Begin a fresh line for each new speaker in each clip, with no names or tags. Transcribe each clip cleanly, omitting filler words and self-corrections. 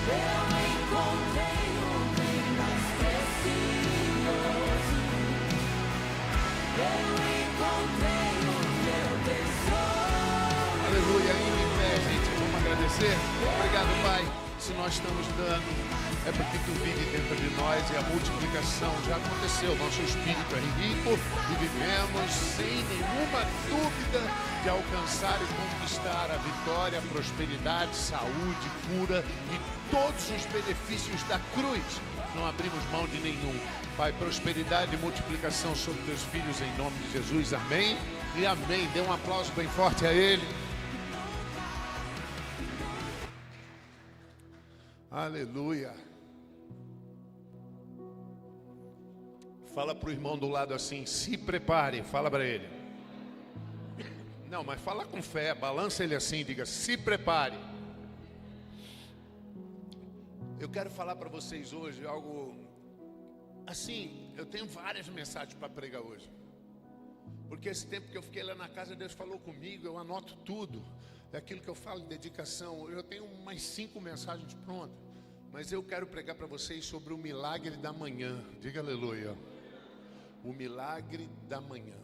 Eu encontrei o bem mais precioso. Eu encontrei o meu tesouro.
Aleluia, ainda em pé, gente, vamos agradecer. Obrigado, Pai. Se nós estamos dando, é porque Tu vive dentro de nós e a multiplicação já aconteceu. Nosso espírito é rico e vivemos sem nenhuma dúvida de alcançar e conquistar a vitória, a prosperidade, saúde, cura e todos os benefícios da cruz. Não abrimos mão de nenhum. Pai, prosperidade e multiplicação sobre Teus filhos em nome de Jesus. Amém e amém. Dê um aplauso bem forte a Ele. Aleluia. Fala para o irmão do lado assim, se prepare. Fala para ele. Não, mas fala com fé, balança ele assim, diga, se prepare. Eu quero falar para vocês hoje algo assim, eu tenho várias mensagens para pregar hoje. Porque esse tempo que eu fiquei lá na casa, Deus falou comigo, eu anoto tudo. É aquilo que eu falo de dedicação. Eu tenho umas 5 mensagens prontas. Mas eu quero pregar para vocês sobre o milagre da manhã. Diga aleluia. O milagre da manhã.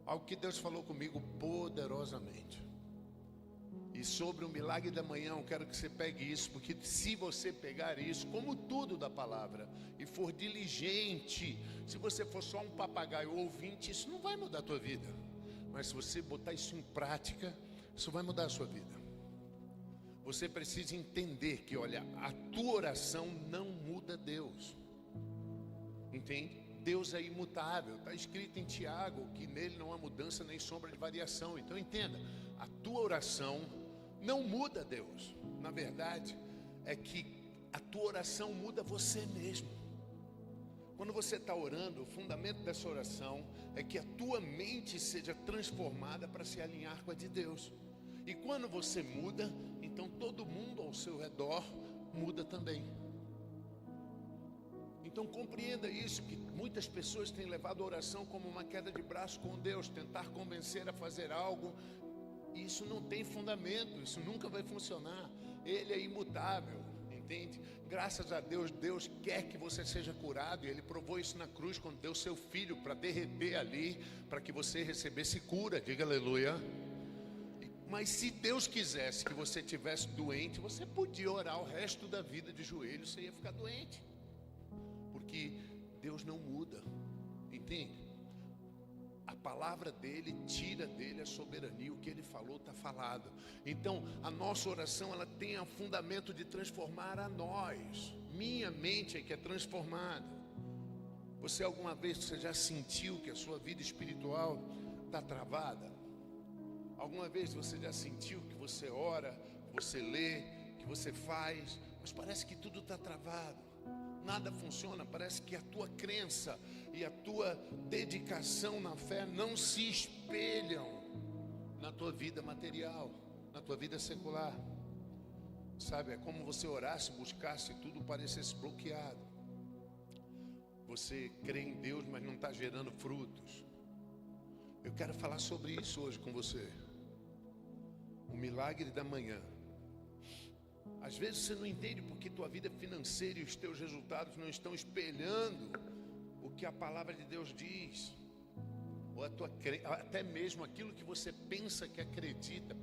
Algo que Deus falou comigo poderosamente. E sobre o milagre da manhã, eu quero que você pegue isso, porque se você pegar isso, como tudo da palavra, e for diligente, se você for só um papagaio ouvinte, isso não vai mudar a tua vida. Mas se você botar isso em prática, isso vai mudar a sua vida. Você precisa entender que, olha, a tua oração não muda Deus. Entende? Deus é imutável, está escrito em Tiago que nele não há mudança nem sombra de variação. Então entenda, a tua oração não muda Deus. Na verdade, é que a tua oração muda você mesmo. Quando você está orando, o fundamento dessa oração é que a tua mente seja transformada para se alinhar com a de Deus. E quando você muda, então todo mundo ao seu redor muda também. Então compreenda isso, que muitas pessoas têm levado a oração como uma queda de braço com Deus, tentar convencer a fazer algo. Isso não tem fundamento, isso nunca vai funcionar. Ele é imutável, entende? Graças a Deus, Deus quer que você seja curado. E Ele provou isso na cruz quando deu seu filho para derreter ali, para que você recebesse cura. Diga aleluia. Mas se Deus quisesse que você tivesse doente, você podia orar o resto da vida de joelhos, você ia ficar doente. Porque Deus não muda, entende? A palavra dele tira dele a soberania, o que ele falou está falado. Então a nossa oração, ela tem o fundamento de transformar a nós. Minha mente é que é transformada. Você alguma vez você já sentiu que a sua vida espiritual está travada? Alguma vez você já sentiu que você ora, que você lê, que você faz, mas parece que tudo está travado? Nada funciona, parece que a tua crença e a tua dedicação na fé não se espelham na tua vida material, na tua vida secular. Sabe, é como você orasse, buscasse e tudo parecesse bloqueado. Você crê em Deus, mas não está gerando frutos. Eu quero falar sobre isso hoje com você. O milagre da manhã. Às vezes você não entende porque tua vida financeira e os teus resultados não estão espelhando o que a palavra de Deus diz. Ou até mesmo aquilo que você pensa que acredita,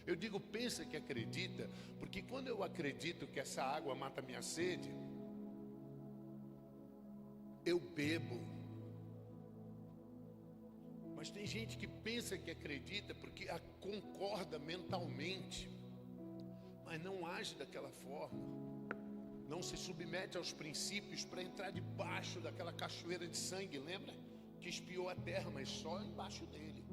Eu digo pensa que acredita, porque quando eu acredito que essa água mata minha sede, eu bebo. Mas tem gente que pensa que acredita porque concorda mentalmente, mas não age daquela forma, não se submete aos princípios para entrar debaixo daquela cachoeira de sangue, lembra? Que espiou a terra, mas só embaixo dele.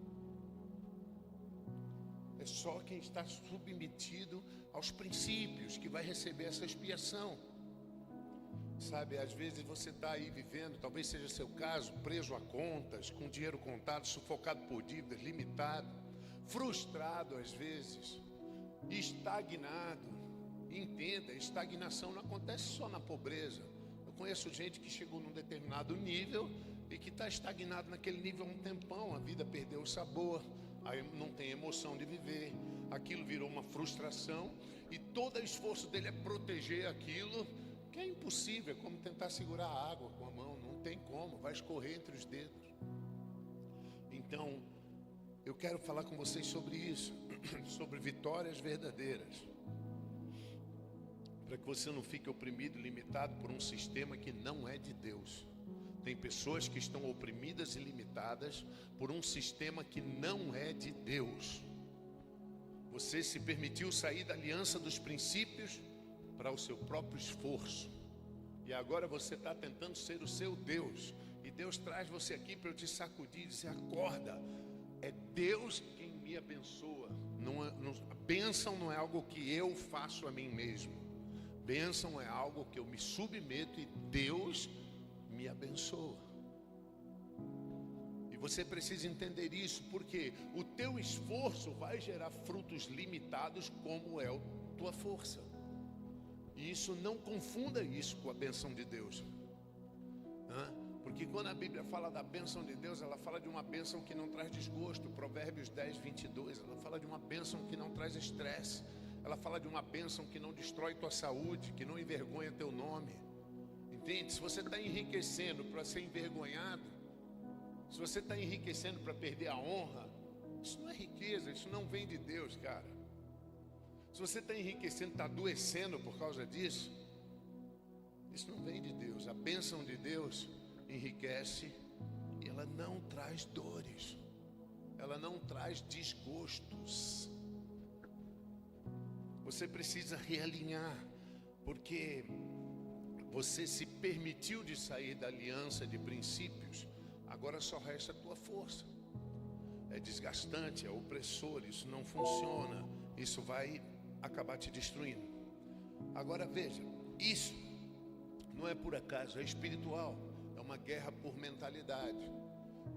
É só quem está submetido aos princípios que vai receber essa expiação. Sabe, às vezes você está aí vivendo, talvez seja seu caso, preso a contas, com dinheiro contado, sufocado por dívidas, limitado, frustrado às vezes, estagnado. Entenda, estagnação não acontece só na pobreza. Eu conheço gente que chegou num determinado nível e que está estagnado naquele nível há um tempão. A vida perdeu o sabor, aí não tem emoção de viver, aquilo virou uma frustração, e todo o esforço dele é proteger aquilo, que é impossível, é como tentar segurar a água com a mão, não tem como, vai escorrer entre os dedos. Então, eu quero falar com vocês sobre isso, sobre vitórias verdadeiras, para que você não fique oprimido e limitado por um sistema que não é de Deus. Tem pessoas que estão oprimidas e limitadas por um sistema que não é de Deus. Você se permitiu sair da aliança dos princípios para o seu próprio esforço, e agora você está tentando ser o seu Deus, e Deus traz você aqui para eu te sacudir e dizer: acorda, é Deus quem me abençoa. A bênção não é algo que eu faço a mim mesmo, bênção é algo que eu me submeto e Deus me abençoa. E você precisa entender isso, porque o teu esforço vai gerar frutos limitados, como é a tua força. E isso, não confunda isso com a bênção de Deus. Porque quando a Bíblia fala da bênção de Deus, ela fala de uma bênção que não traz desgosto. Provérbios 10, 22, ela fala de uma bênção que não traz estresse. Ela fala de uma bênção que não destrói tua saúde, que não envergonha teu nome. Entende? Se você está enriquecendo para ser envergonhado, se você está enriquecendo para perder a honra, isso não é riqueza, isso não vem de Deus, cara. Se você está enriquecendo, está adoecendo por causa disso, isso não vem de Deus. A bênção de Deus enriquece e ela não traz dores, ela não traz desgostos. Você precisa realinhar, porque você se permitiu de sair da aliança de princípios, agora só resta a tua força. É desgastante, é opressor, isso não funciona, isso vai acabar te destruindo. Agora veja, isso não é por acaso, é espiritual, é uma guerra por mentalidade.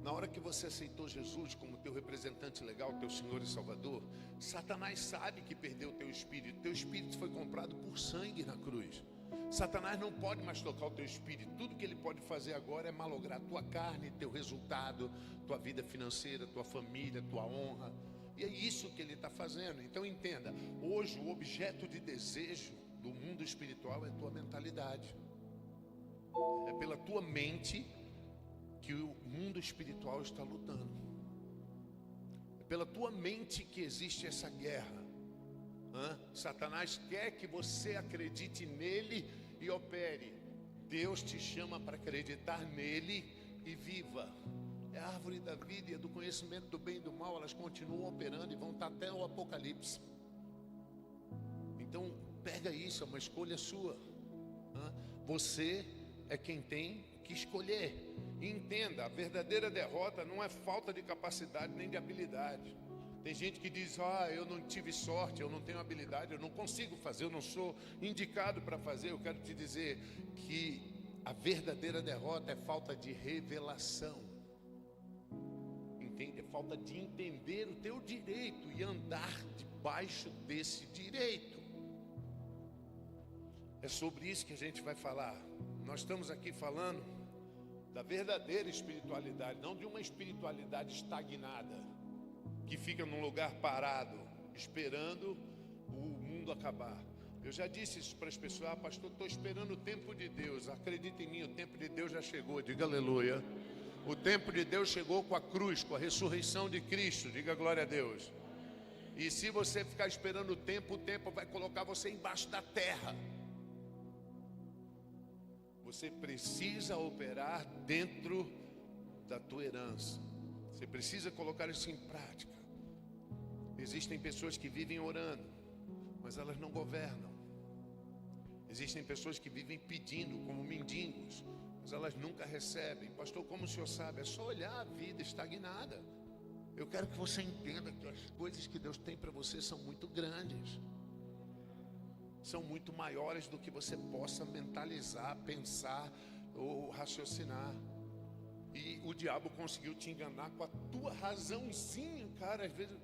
Na hora que você aceitou Jesus como teu representante legal, teu Senhor e Salvador, Satanás sabe que perdeu teu espírito foi comprado por sangue na cruz. Satanás não pode mais tocar o teu espírito. Tudo que ele pode fazer agora é malograr tua carne, teu resultado, tua vida financeira, tua família, tua honra. E é isso que ele está fazendo. Então entenda, hoje o objeto de desejo do mundo espiritual é tua mentalidade. É pela tua mente que o mundo espiritual está lutando. É pela tua mente que existe essa guerra. Satanás quer que você acredite nele e opere. Deus te chama para acreditar nele e viva. É a árvore da vida e do conhecimento do bem e do mal, elas continuam operando e vão estar até o Apocalipse. Então pega isso, é uma escolha sua. Você é quem tem que escolher. E entenda, a verdadeira derrota não é falta de capacidade nem de habilidade. Tem gente que diz: eu não tive sorte, eu não tenho habilidade, eu não consigo fazer, eu não sou indicado para fazer. Eu quero te dizer que a verdadeira derrota é falta de revelação. Entende? É falta de entender o teu direito e andar debaixo desse direito. É sobre isso que a gente vai falar. Nós estamos aqui falando da verdadeira espiritualidade, não de uma espiritualidade estagnada, que fica num lugar parado, esperando o mundo acabar. Eu já disse isso para as pessoas: pastor, estou esperando o tempo de Deus. Acredita em mim, o tempo de Deus já chegou. Diga aleluia. O tempo de Deus chegou com a cruz, com a ressurreição de Cristo. Diga glória a Deus. E se você ficar esperando o tempo vai colocar você embaixo da terra. Você precisa operar dentro da tua herança. Você precisa colocar isso em prática. Existem pessoas que vivem orando, mas elas não governam. Existem pessoas que vivem pedindo como mendigos, mas elas nunca recebem. Pastor, como o senhor sabe? É só olhar a vida estagnada. Eu quero que você entenda que as coisas que Deus tem para você são muito grandes, são muito maiores do que você possa mentalizar, pensar ou raciocinar. E o diabo conseguiu te enganar com a tua razãozinha, cara. Às vezes,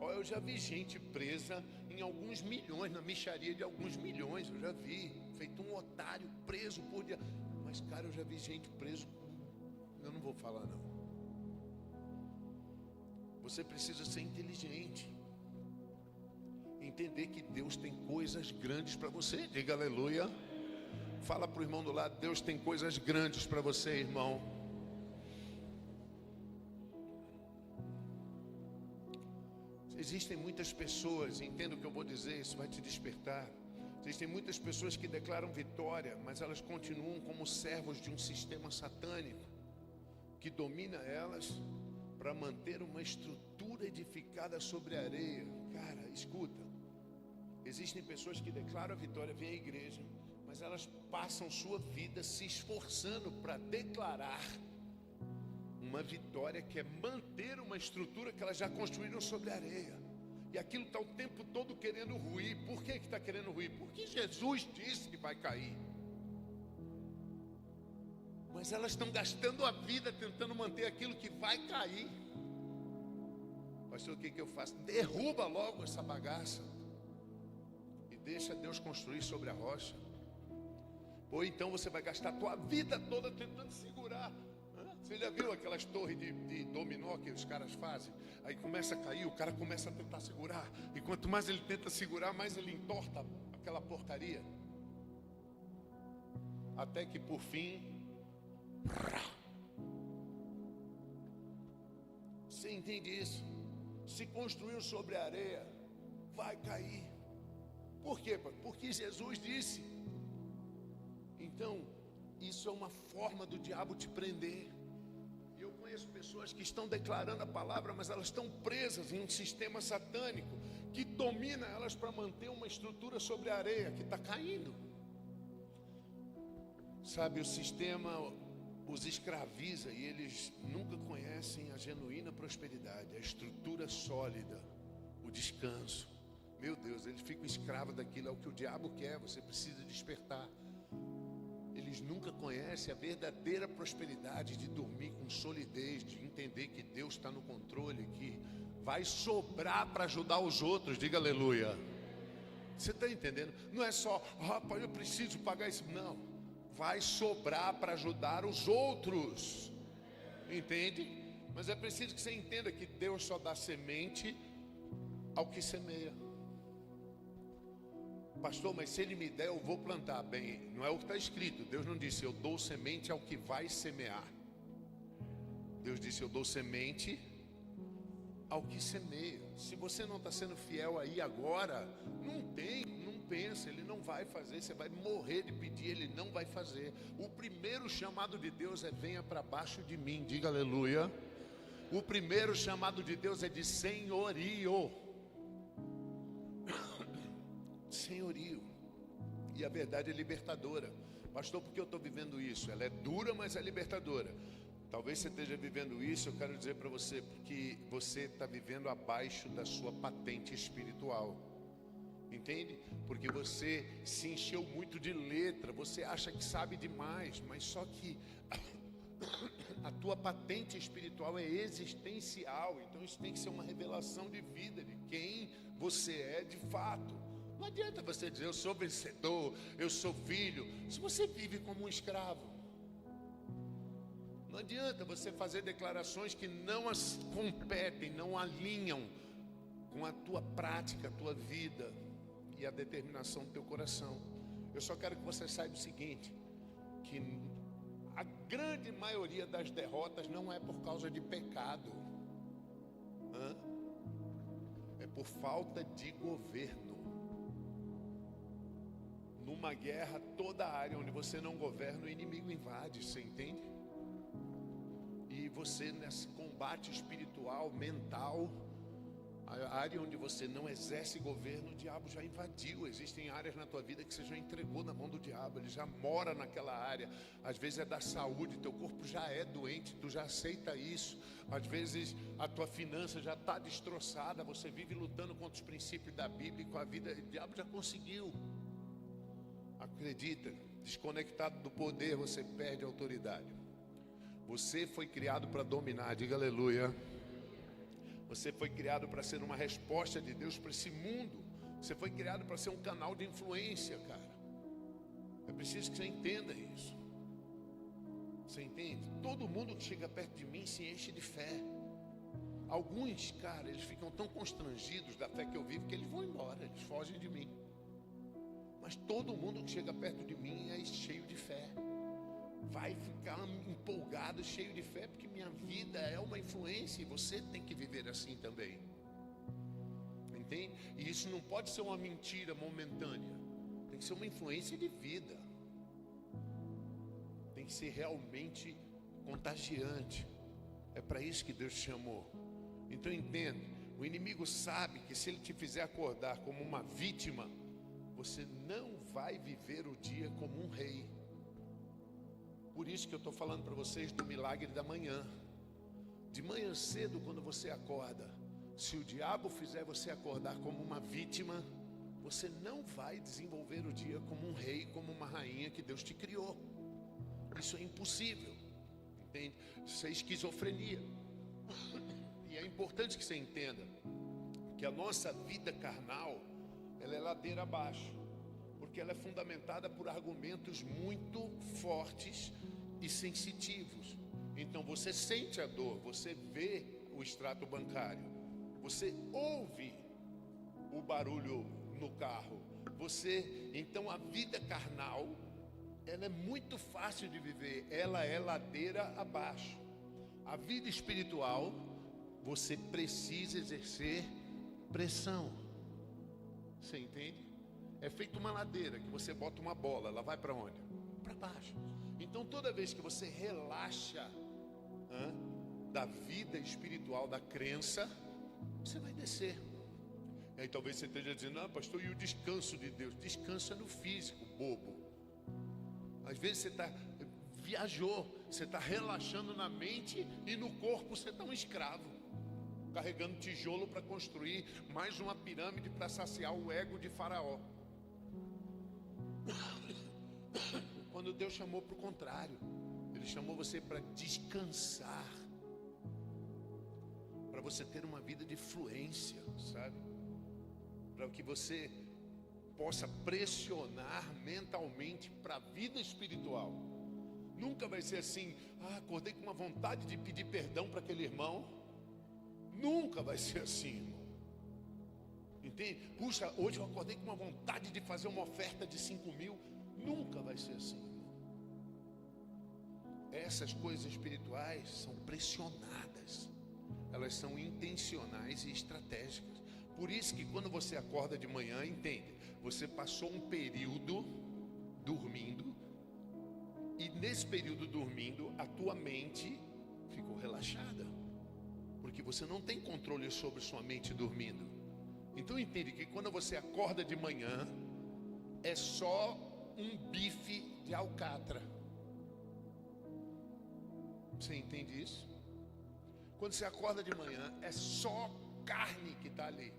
eu já vi gente presa em alguns milhões, na mixaria de alguns milhões. Eu já vi, feito um otário, preso por dia. Mas, cara, eu já vi gente preso. Eu não vou falar, não. Você precisa ser inteligente. Entender que Deus tem coisas grandes para você. Diga aleluia. Fala para o irmão do lado: Deus tem coisas grandes para você, irmão. Existem muitas pessoas, entenda o que eu vou dizer, isso vai te despertar. Existem muitas pessoas que declaram vitória, mas elas continuam como servos de um sistema satânico que domina elas para manter uma estrutura edificada sobre a areia. Cara, escuta. Existem pessoas que declaram a vitória, vêm à igreja, mas elas passam sua vida se esforçando para declarar uma vitória que é manter uma estrutura que elas já construíram sobre a areia. E aquilo está o tempo todo querendo ruir. Por que está querendo ruir? Porque Jesus disse que vai cair. Mas elas estão gastando a vida tentando manter aquilo que vai cair. Pastor, o que eu faço? Derruba logo essa bagaça e deixa Deus construir sobre a rocha. Ou então você vai gastar a tua vida toda tentando segurar. Você já viu aquelas torres de dominó que os caras fazem? Aí começa a cair, o cara começa a tentar segurar. E quanto mais ele tenta segurar, mais ele entorta aquela porcaria. Até que por fim... Você entende isso? Se construiu sobre a areia, vai cair. Por quê? Porque Jesus disse. Então, isso é uma forma do diabo te prender. Eu conheço pessoas que estão declarando a palavra, mas elas estão presas em um sistema satânico que domina elas para manter uma estrutura sobre a areia que está caindo. Sabe, o sistema os escraviza e eles nunca conhecem a genuína prosperidade, a estrutura sólida, o descanso. Meu Deus, eles ficam escravos daquilo, é o que o diabo quer, você precisa despertar. Eles nunca conhecem a verdadeira prosperidade de dormir com solidez, de entender que Deus está no controle, que vai sobrar para ajudar os outros. Diga aleluia. Você está entendendo? Não é só, rapaz, eu preciso pagar isso. Não, vai sobrar para ajudar os outros. Entende? Mas é preciso que você entenda que Deus só dá semente ao que semeia. Pastor, mas se Ele me der, eu vou plantar. Bem, não é o que está escrito. Deus não disse, eu dou semente ao que vai semear. Deus disse, eu dou semente ao que semeia. Se você não está sendo fiel aí agora, não pensa, Ele não vai fazer. Você vai morrer de pedir, Ele não vai fazer. O primeiro chamado de Deus é venha para baixo de mim. Diga aleluia. O primeiro chamado de Deus é de senhorio. Senhorio. E a verdade é libertadora. Pastor, por que eu estou vivendo isso? Ela é dura, mas é libertadora. Talvez você esteja vivendo isso, eu quero dizer para você, porque você está vivendo abaixo da sua patente espiritual. Entende? Porque você se encheu muito de letra, você acha que sabe demais, mas só que a tua patente espiritual é existencial. Então isso tem que ser uma revelação de vida, de quem você é de fato. Não adianta você dizer, eu sou vencedor, eu sou filho, se você vive como um escravo. Não adianta você fazer declarações que não as competem, não alinham com a tua prática, a tua vida e a determinação do teu coração. Eu só quero que você saiba o seguinte, que a grande maioria das derrotas não é por causa de pecado, é por falta de governo. Numa guerra, toda a área onde você não governa, o inimigo invade, você entende? E você, nesse combate espiritual, mental, a área onde você não exerce governo, o diabo já invadiu. Existem áreas na tua vida que você já entregou na mão do diabo, ele já mora naquela área. Às vezes é da saúde, teu corpo já é doente, tu já aceita isso. Às vezes a tua finança já está destroçada, você vive lutando contra os princípios da Bíblia e com a vida, o diabo já conseguiu. Acredita, desconectado do poder, você perde a autoridade. Você foi criado para dominar, diga aleluia. Você foi criado para ser uma resposta de Deus para esse mundo. Você foi criado para ser um canal de influência, cara. É preciso que você entenda isso. Você entende? Todo mundo que chega perto de mim se enche de fé. Alguns, cara, eles ficam tão constrangidos da fé que eu vivo que eles vão embora, eles fogem de mim. Mas todo mundo que chega perto de mim é cheio de fé. Vai ficar empolgado, cheio de fé, porque minha vida é uma influência e você tem que viver assim também. Entende? E isso não pode ser uma mentira momentânea. Tem que ser uma influência de vida. Tem que ser realmente contagiante. É para isso que Deus te chamou. Então entenda, o inimigo sabe que se ele te fizer acordar como uma vítima, você não vai viver o dia como um rei. Por isso que eu estou falando para vocês do milagre da manhã. De manhã cedo, quando você acorda, se o diabo fizer você acordar como uma vítima, você não vai desenvolver o dia como um rei, como uma rainha que Deus te criou. Isso é impossível, entende? Isso é esquizofrenia. E é importante que você entenda que a nossa vida carnal, ela é ladeira abaixo, porque ela é fundamentada por argumentos muito fortes e sensitivos. Então você sente a dor, você vê o extrato bancário, você ouve o barulho no carro, então a vida carnal, ela é muito fácil de viver, ela é ladeira abaixo. A vida espiritual, você precisa exercer pressão. Você entende? É feito uma ladeira que você bota uma bola, ela vai para onde? Para baixo. Então toda vez que você relaxa da vida espiritual, da crença, você vai descer. E aí talvez você esteja dizendo: ah, pastor, e o descanso de Deus? Descansa no físico, bobo. Às vezes você viajou, você está relaxando na mente e no corpo você está um escravo, carregando tijolo para construir mais uma pirâmide para saciar o ego de Faraó. Quando Deus chamou para o contrário, Ele chamou você para descansar, para você ter uma vida de fluência, sabe? Para que você possa pressionar mentalmente para a vida espiritual. Nunca vai ser assim: ah, acordei com uma vontade de pedir perdão para aquele irmão. Nunca vai ser assim, irmão. Entende? Puxa, hoje eu acordei com uma vontade de fazer uma oferta de 5.000. Nunca vai ser assim, irmão. Essas coisas espirituais são pressionadas. Elas são intencionais e estratégicas. Por isso que quando você acorda de manhã, entende? Você passou um período dormindo. E nesse período dormindo, a tua mente ficou relaxada. Porque você não tem controle sobre sua mente dormindo. Então entende que quando você acorda de manhã, é só um bife de alcatra. Você entende isso? Quando você acorda de manhã, é só carne que está ali.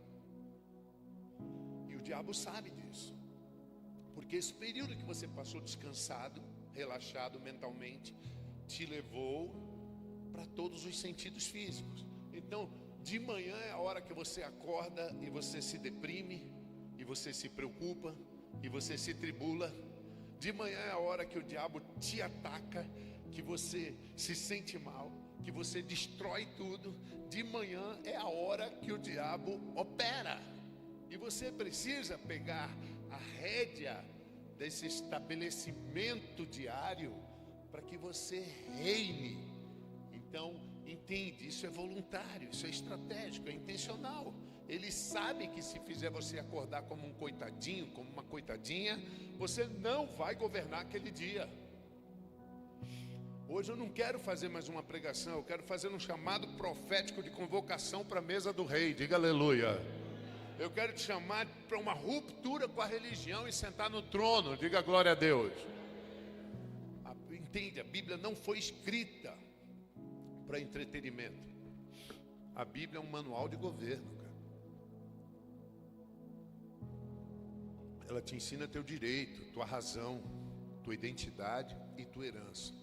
E o diabo sabe disso. Porque esse período que você passou descansado, relaxado mentalmente, te levou para todos os sentidos físicos. Então, de manhã é a hora que você acorda e você se deprime, e você se preocupa, e você se tribula. De manhã é a hora que o diabo te ataca, que você se sente mal, que você destrói tudo. De manhã é a hora que o diabo opera. E você precisa pegar a rédea desse estabelecimento diário para que você reine. Então, entende, isso é voluntário, isso é estratégico, é intencional. Ele sabe que se fizer você acordar como um coitadinho, como uma coitadinha, você não vai governar aquele dia. Hoje eu não quero fazer mais uma pregação, eu quero fazer um chamado profético de convocação para a mesa do rei. Diga aleluia. Eu quero te chamar para uma ruptura com a religião e sentar no trono. Diga glória a Deus. Entende, a Bíblia não foi escrita para entretenimento. A Bíblia é um manual de governo, cara. Ela te ensina teu direito, tua razão, tua identidade e tua herança.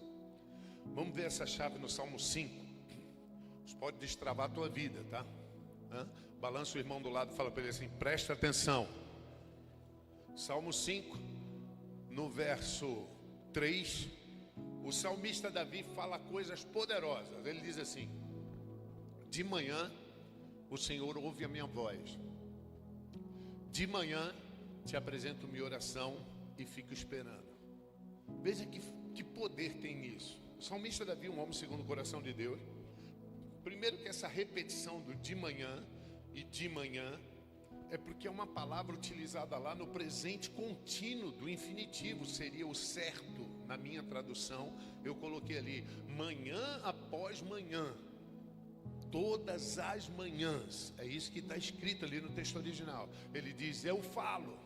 Vamos ver essa chave no Salmo 5. Isso pode destravar a tua vida, tá? Balança o irmão do lado e fala para ele assim: presta atenção. Salmo 5, no verso 3, o salmista Davi fala coisas poderosas. Ele diz assim: De manhã, o Senhor ouve a minha voz. De manhã, te apresento minha oração e fico esperando. Veja que poder tem isso. O salmista Davi, um homem segundo o coração de Deus. Primeiro que essa repetição do de manhã e de manhã é porque é uma palavra utilizada lá no presente contínuo do infinitivo, seria o certo. Na minha tradução, eu coloquei ali, manhã após manhã, todas as manhãs. É isso que está escrito ali no texto original. Ele diz, eu falo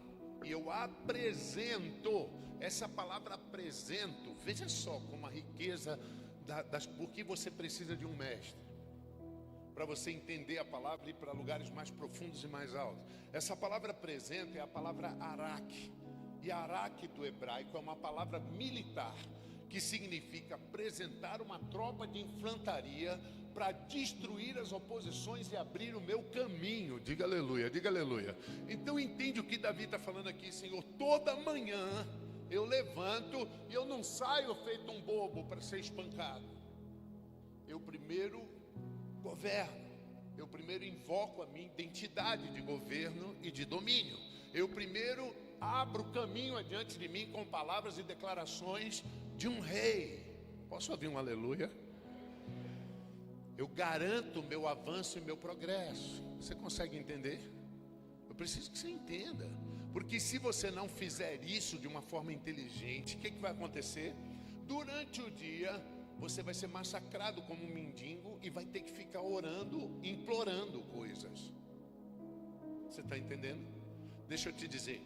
e eu apresento. Essa palavra apresento, veja só como a riqueza por que você precisa de um mestre, para você entender a palavra e ir para lugares mais profundos e mais altos. Essa palavra apresento é a palavra arak. E arak do hebraico é uma palavra militar, que significa apresentar uma tropa de infantaria para destruir as oposições e abrir o meu caminho. Diga aleluia, diga aleluia. Então entende o que Davi está falando aqui, Senhor. Toda manhã eu levanto e eu não saio feito um bobo para ser espancado. Eu primeiro governo. Eu primeiro invoco a minha identidade de governo e de domínio. Eu primeiro abro o caminho adiante de mim com palavras e declarações de um rei. Posso ouvir um aleluia? Eu garanto o meu avanço e meu progresso. Você consegue entender? Eu preciso que você entenda. Porque se você não fizer isso de uma forma inteligente, o que vai acontecer? Durante o dia, você vai ser massacrado como um mendigo e vai ter que ficar orando, implorando coisas. Você está entendendo? Deixa eu te dizer.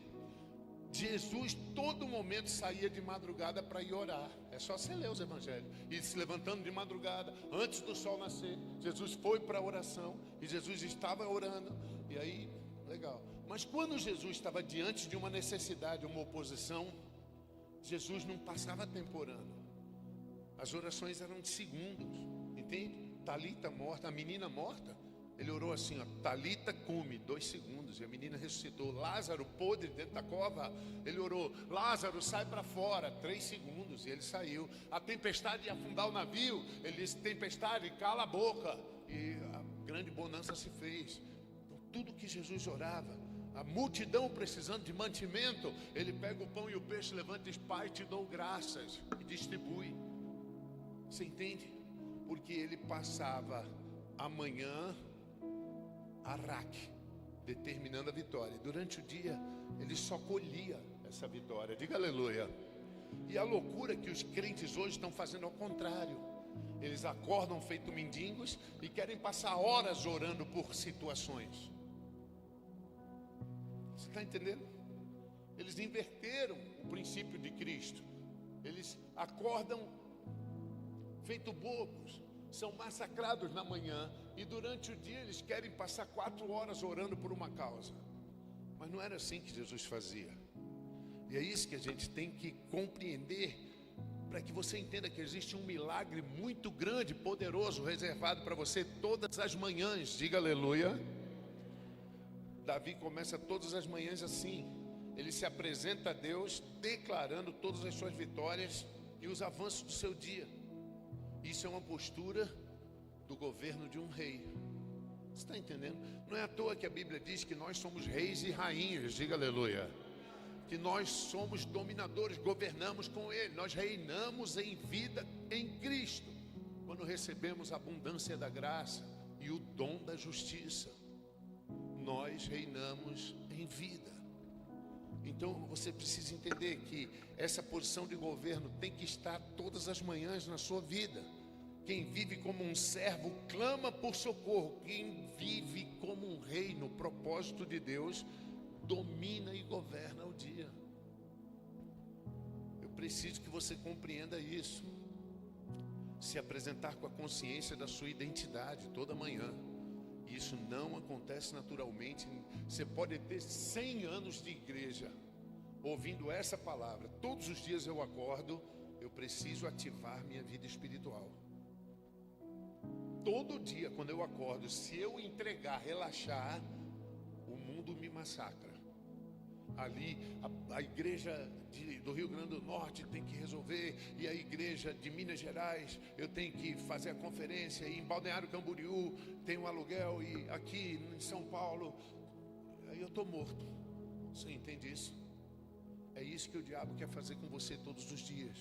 Jesus todo momento saía de madrugada para ir orar. É só você ler os evangelhos. E se levantando de madrugada, antes do sol nascer, Jesus foi para a oração e Jesus estava orando. E aí, legal. Mas quando Jesus estava diante de uma necessidade, uma oposição, Jesus não passava tempo orando. As orações eram de segundos, entende? Talita morta, a menina morta, ele orou assim, ó, Talita come, 2 segundos, e a menina ressuscitou. Lázaro podre dentro da cova, ele orou, Lázaro sai para fora, 3 segundos, e ele saiu. A tempestade ia afundar o navio, ele disse, tempestade, cala a boca, e a grande bonança se fez. Então, tudo que Jesus orava, a multidão precisando de mantimento, ele pega o pão e o peixe, levanta e diz, Pai, te dou graças, e distribui. Você entende? Porque ele passava a manhã arak, determinando a vitória. Durante o dia, ele só colhia essa vitória. Diga aleluia. E a loucura que os crentes hoje estão fazendo ao contrário. Eles acordam feito mendigos e querem passar horas orando por situações. Você está entendendo? Eles inverteram o princípio de Cristo. Eles acordam feito bobos, são massacrados na manhã e durante o dia eles querem passar 4 horas orando por uma causa. Mas não era assim que Jesus fazia. E é isso que a gente tem que compreender, para que você entenda que existe um milagre muito grande, poderoso, reservado para você todas as manhãs. Diga aleluia. Davi começa todas as manhãs assim. Ele se apresenta a Deus declarando todas as suas vitórias e os avanços do seu dia. Isso é uma postura do governo de um rei. Você está entendendo? Não é à toa que a Bíblia diz que nós somos reis e rainhas. Diga aleluia. Que nós somos dominadores, governamos com Ele. Nós reinamos em vida em Cristo, quando recebemos a abundância da graça e o dom da justiça. Nós reinamos em vida. Então você precisa entender que essa posição de governo tem que estar todas as manhãs na sua vida. Quem vive como um servo clama por socorro. Quem vive como um rei no propósito de Deus domina e governa o dia. Eu preciso que você compreenda isso. Se apresentar com a consciência da sua identidade toda manhã. Isso não acontece naturalmente. Você pode ter 100 anos de igreja ouvindo essa palavra. Todos os dias eu acordo, eu preciso ativar minha vida espiritual. Todo dia quando eu acordo, se eu entregar, relaxar, o mundo me massacra. Ali a igreja do Rio Grande do Norte tem que resolver, e a igreja de Minas Gerais eu tenho que fazer a conferência, e em Balneário Camboriú tem um aluguel, e aqui em São Paulo, aí eu estou morto. Você entende isso? É isso que o diabo quer fazer com você todos os dias.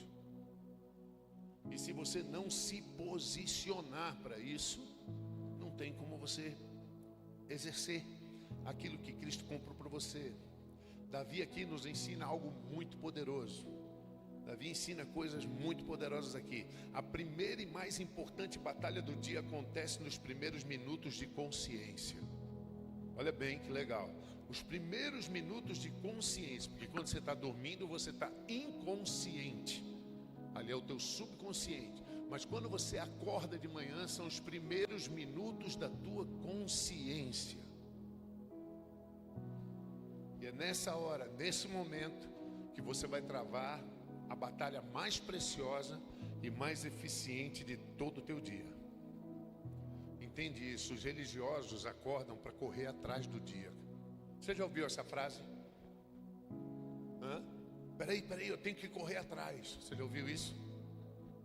E se você não se posicionar para isso, não tem como você exercer aquilo que Cristo comprou para você. Davi aqui nos ensina algo muito poderoso. Davi ensina coisas muito poderosas aqui. A primeira e mais importante batalha do dia acontece nos primeiros minutos de consciência. Olha bem que legal. Os primeiros minutos de consciência, porque quando você está dormindo, você está inconsciente. Ali é o teu subconsciente. Mas quando você acorda de manhã, são os primeiros minutos da tua consciência. E é nessa hora, nesse momento, que você vai travar a batalha mais preciosa e mais eficiente de todo o teu dia. Entende isso? Os religiosos acordam para correr atrás do dia. Você já ouviu essa frase? Peraí, eu tenho que correr atrás. Você já ouviu isso?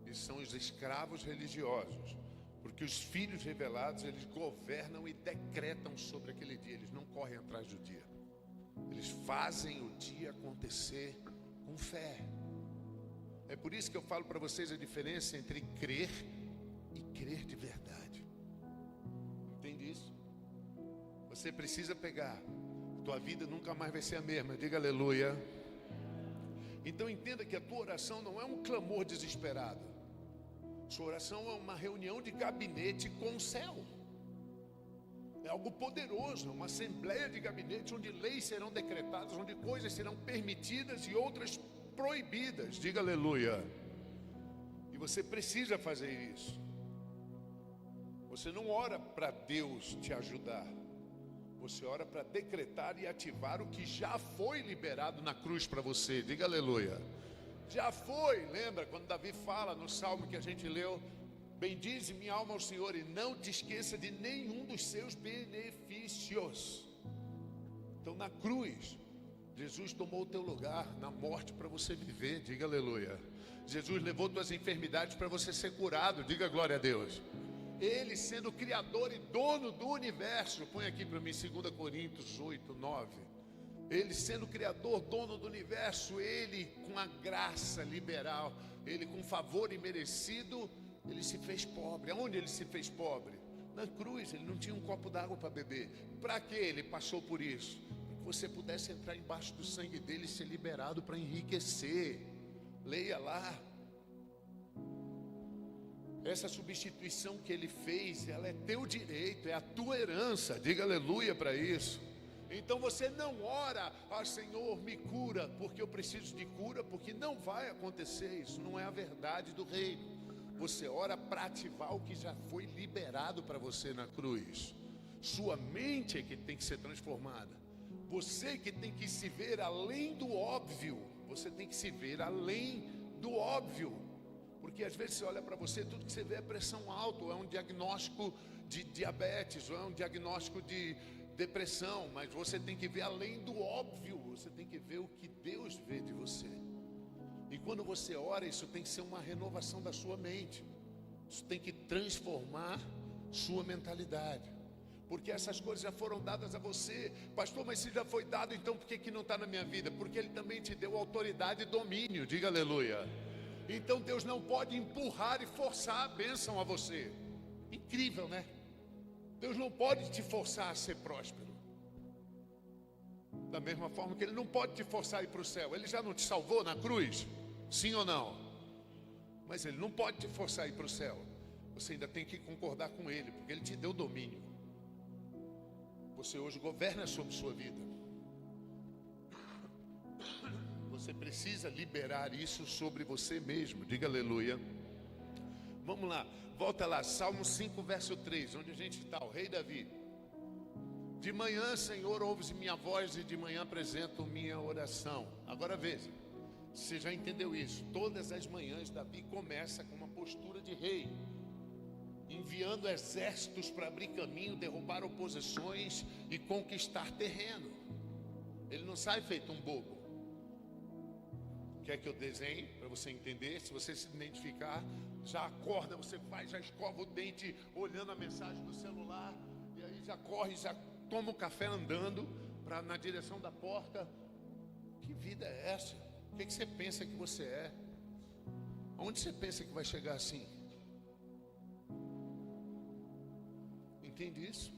Isso são os escravos religiosos. Porque os filhos revelados, eles governam e decretam sobre aquele dia. Eles não correm atrás do dia. Eles fazem o dia acontecer com fé. É por isso que eu falo para vocês a diferença entre crer e crer de verdade. Entende isso? Você precisa pegar. Tua vida nunca mais vai ser a mesma. Diga aleluia. Então entenda que a tua oração não é um clamor desesperado. Sua oração é uma reunião de gabinete com o céu. É algo poderoso, uma assembleia de gabinete onde leis serão decretadas, onde coisas serão permitidas e outras proibidas. Diga aleluia. E você precisa fazer isso. Você não ora para Deus te ajudar. Você ora para decretar e ativar o que já foi liberado na cruz para você. Diga aleluia. Já foi. Lembra quando Davi fala no salmo que a gente leu: bendize minha alma ao Senhor e não te esqueça de nenhum dos seus benefícios. Então na cruz, Jesus tomou o teu lugar na morte para você viver. Diga aleluia. Jesus levou tuas enfermidades para você ser curado. Diga glória a Deus. Ele sendo criador e dono do universo. Põe aqui para mim 2 Coríntios 8, 9. Ele sendo criador, dono do universo, ele com a graça liberal, ele com favor imerecido, ele se fez pobre. Aonde ele se fez pobre? Na cruz. Ele não tinha um copo d'água para beber. Para que ele passou por isso? Para que você pudesse entrar embaixo do sangue dele e ser liberado para enriquecer. Leia lá. Essa substituição que ele fez, ela é teu direito, é a tua herança. Diga aleluia para isso. Então você não ora: Senhor, me cura, porque eu preciso de cura, porque não vai acontecer. Isso não é a verdade do reino. Você ora para ativar o que já foi liberado para você na cruz. Sua mente é que tem que ser transformada. Você que tem que se ver além do óbvio. Você tem que se ver além do óbvio. Porque às vezes você olha para você, tudo que você vê é pressão alta, ou é um diagnóstico de diabetes, ou é um diagnóstico de depressão. Mas você tem que ver além do óbvio. Você tem que ver o que Deus vê de você. E quando você ora, isso tem que ser uma renovação da sua mente. Isso tem que transformar sua mentalidade. Porque essas coisas já foram dadas a você. Pastor, mas se já foi dado, então por que não está na minha vida? Porque Ele também te deu autoridade e domínio. Diga aleluia. Então Deus não pode empurrar e forçar a bênção a você. Incrível, né? Deus não pode te forçar a ser próspero. Da mesma forma que Ele não pode te forçar a ir para o céu. Ele já não te salvou na cruz? Sim ou não? Mas Ele não pode te forçar a ir para o céu. Você ainda tem que concordar com Ele, porque Ele te deu domínio. Você hoje governa sobre sua vida. Você precisa liberar isso sobre você mesmo. Diga aleluia. Vamos lá, volta lá, Salmo 5, verso 3, onde a gente está, o rei Davi. De manhã, Senhor, ouves minha voz e de manhã apresento minha oração. Agora veja, você já entendeu isso. Todas as manhãs Davi começa com uma postura de rei, enviando exércitos para abrir caminho, derrubar oposições e conquistar terreno. Ele não sai feito um bobo. Quer que eu desenhe para você entender? Se você se identificar, já acorda, você vai, já escova o dente olhando a mensagem do celular, e aí já corre, já toma o café andando na direção da porta. Que vida é essa? O que você pensa que você é? Onde você pensa que vai chegar assim? Entende isso?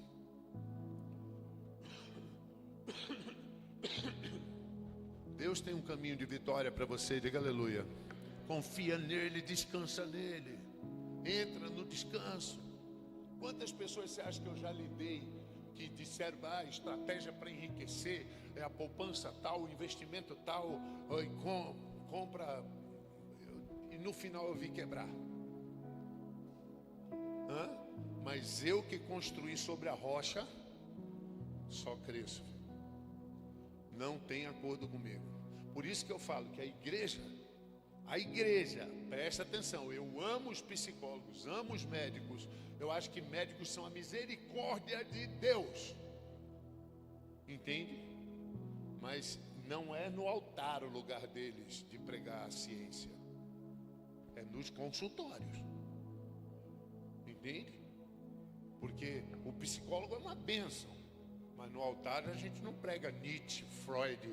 Deus tem um caminho de vitória para você, diga aleluia. Confia nele, descansa nele. Entra no descanso. Quantas pessoas você acha que eu já lidei que disseram, estratégia para enriquecer, a poupança tal, o investimento tal, compra, e no final eu vi quebrar. Mas eu que construí sobre a rocha, só cresço. Não tem acordo comigo. Por isso que eu falo que a igreja, presta atenção, eu amo os psicólogos, amo os médicos. Eu acho que médicos são a misericórdia de Deus. Entende? Mas não é no altar o lugar deles de pregar a ciência. É nos consultórios. Entende? Porque o psicólogo é uma bênção. Mas no altar a gente não prega Nietzsche, Freud,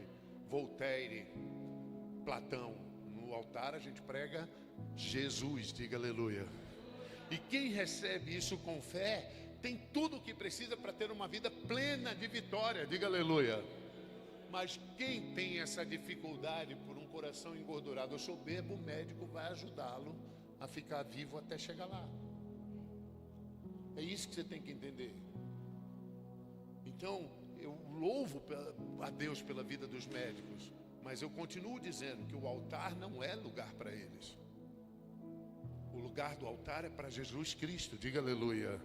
Voltaire, Platão. No altar a gente prega Jesus, diga aleluia. E quem recebe isso com fé, tem tudo o que precisa para ter uma vida plena de vitória, diga aleluia. Mas quem tem essa dificuldade por um coração engordurado ou soberbo, o médico vai ajudá-lo a ficar vivo até chegar lá. É isso que você tem que entender. Então, eu louvo a Deus pela vida dos médicos, mas eu continuo dizendo que o altar não é lugar para eles. O lugar do altar é para Jesus Cristo, diga aleluia.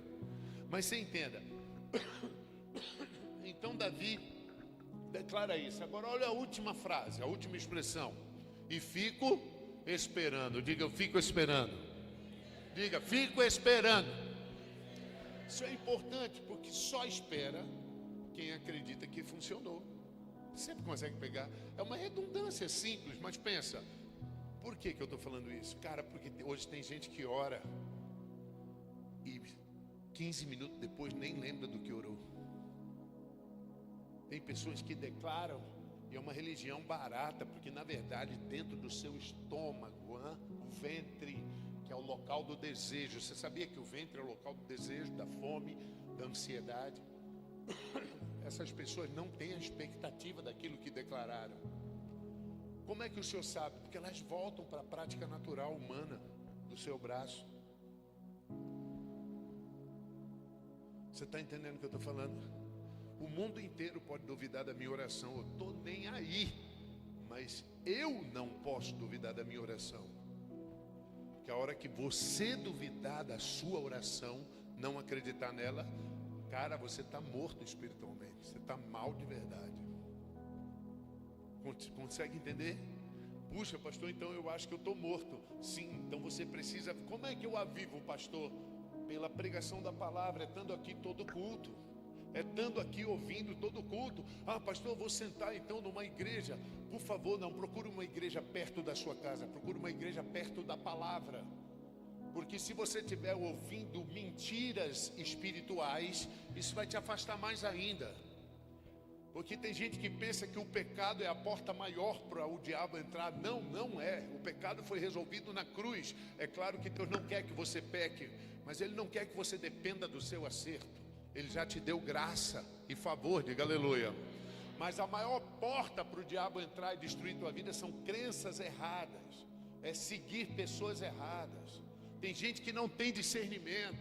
Mas você entenda. Então Davi declara isso. Agora olha a última frase, a última expressão. E fico esperando. Diga, eu fico esperando. Diga, fico esperando. Isso é importante, porque só espera quem acredita que funcionou. Sempre consegue pegar. É uma redundância simples, mas pensa. Por que eu estou falando isso? Cara, porque hoje tem gente que ora e 15 minutos depois nem lembra do que orou. Tem pessoas que declaram, e é uma religião barata, porque na verdade dentro do seu estômago, o ventre, que é o local do desejo. Você sabia que o ventre é o local do desejo, da fome, da ansiedade? Essas pessoas não têm a expectativa daquilo que declararam. Como é que o senhor sabe? Porque elas voltam para a prática natural humana do seu braço. Você está entendendo o que eu estou falando? O mundo inteiro pode duvidar da minha oração. Eu estou nem aí. Mas eu não posso duvidar da minha oração. Porque a hora que você duvidar da sua oração, não acreditar nela, cara, você está morto espiritualmente. Você está mal de verdade. Consegue entender? Puxa, pastor, então eu acho que eu estou morto. Sim, então você precisa. Como é que eu avivo, pastor? Pela pregação da palavra, é estando aqui todo culto. É estando aqui ouvindo todo culto. Ah, pastor, eu vou sentar então numa igreja. Por favor, não procure uma igreja perto da sua casa. Procure uma igreja perto da palavra. Porque se você estiver ouvindo mentiras espirituais, isso vai te afastar mais ainda. Porque tem gente que pensa que o pecado é a porta maior para o diabo entrar. Não, não é. O pecado foi resolvido na cruz. É claro que Deus não quer que você peque, mas Ele não quer que você dependa do seu acerto. Ele já te deu graça e favor, diga aleluia. Mas a maior porta para o diabo entrar e destruir tua vida são crenças erradas. É seguir pessoas erradas. Tem gente que não tem discernimento.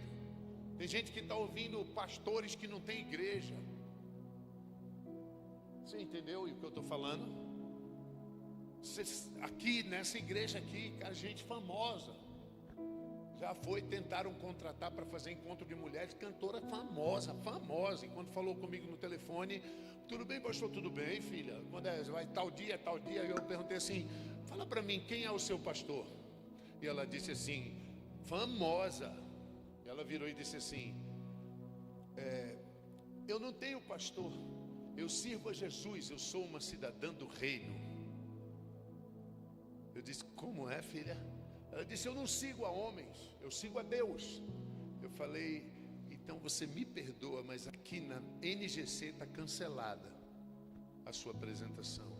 Tem gente que está ouvindo pastores que não tem igreja. Você entendeu o que eu estou falando? Aqui, nessa igreja aqui, cara, gente famosa. Já tentaram contratar para fazer encontro de mulheres, cantora famosa. Enquanto falou comigo no telefone, tudo bem, pastor, tudo bem, filha? Quando vai tal dia, eu perguntei assim, fala para mim, quem é o seu pastor? E ela disse assim, famosa. Ela virou e disse assim, eu não tenho pastor. Eu sirvo a Jesus, eu sou uma cidadã do reino. Eu disse, como é, filha? Ela disse, eu não sigo a homens, eu sigo a Deus. Eu falei, então você me perdoa, mas aqui na NGC está cancelada a sua apresentação.